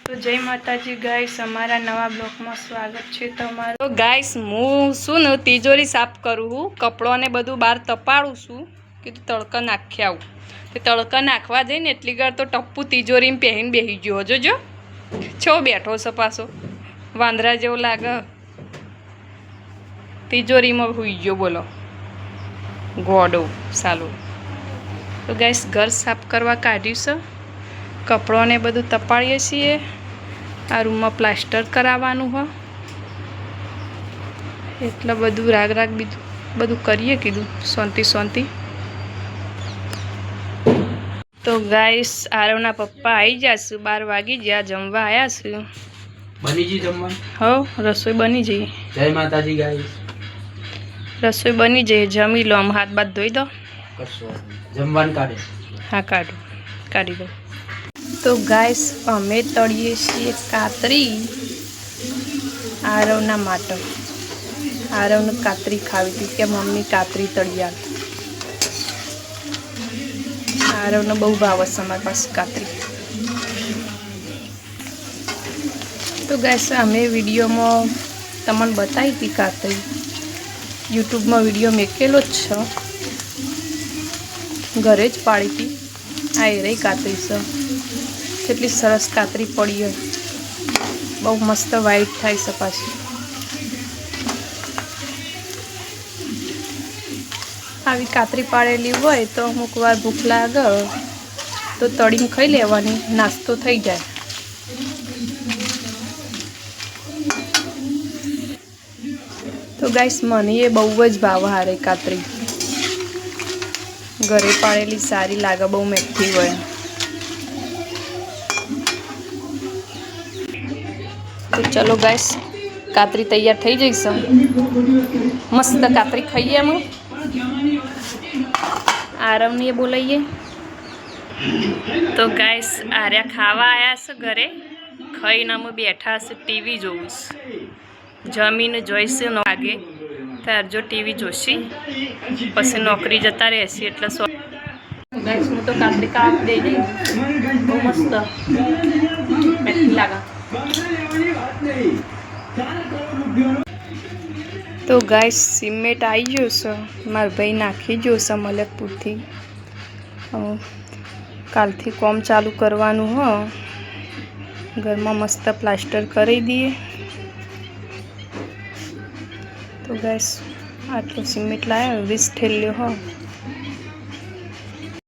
तो जय माताजी गाइस, अमारा नवा ब्लॉक में स्वागत है तमारू। तो गाइस हूँ शू तिजोरी साफ करूँ हूँ, कपड़ों ने बधु बार तपाड़ू छूँ कि तड़का नाखी आऊँ। तो तड़का नाखवा जाए एटली गार तो टप्पू तिजोरी में पहन बेही गयो। जो छो बैठो छो पाछो वांदरा जेवो लागे, तिजोरी में हुई गयो। बोलो गोडो सालो। तो गाइस घर साफ करवा काढ्यु छे, कपड़ों ने बधु तपाड़ीए छीए। आ रूम में प्लास्टर करावानुं हो એટલે બધું રાગ રાગ બધું કરીએ કીધું શાંતિ। તો ગાઈસ આરવના પપ્પા આવી જશે, 12 વાગી ગયા, જમવા આયા છે। બની જી જમવા? હો રસોઈ બની જઈ। જય માતાજી ગાઈસ, રસોઈ બની જઈ, જમી લો। આમ હાથ બાથ ધોઈ દો, જમવાન કાઢે। હા કાઢી દો। तो गाइस अमे तळीए छीए कातरी आरवना माटे। आरवने कातरी खावी थी के मम्मी कातरी तळिया। आरवने बहु भावे छे अमारी पासे कातरी। तो गाइस अमे विडियो में तमने बताई थी कातरी, यूट्यूब में विडियो मेकेलो ज छे, घरे ज पाड़ी थी। आ रही कातरी छे, કેટલી સરસ કાતરી પડી હોય, બહુ મસ્ત વાઈટ થાય છે પાછી। આવી કાતરી પાડેલી હોય તો અમુક વાર ભૂખ લાગે તો તળીને ખાઈ લેવાની, નાસ્તો થઈ જાય। તો ગાઈસ મને એ બહુ જ ભાવે હારે કાતરી, ઘરે પાડેલી સારી લાગે, બહુ મેઠી હોય। तो चलो गाइस कातरी तैयार थई जई छे, मस्त कातरी खाइए। हम आरव ने बोलाइए। तो गाइस आर्या खावा आया छे घरे, खाईने अमे बैठा छे, टीवी जोऊं छे। जमीने जोईशे 9 वागे त्यार जो टीवी जोशी, पछी नौकरी जता रहेशे एटले गाइस हूँ तो कातरी काप दे दई, बहु मस्त मेठी लागे। तो गाइस सीमेंट आई गयो छे, मार भाई नाखी गयो छे मलकपुर थी। काल थी काम चालू करवानुं हो, घर में मस्त प्लास्टर करी दिए। तो गाइस आटलो सीमेंट लाया, 20 ठेलियो हो।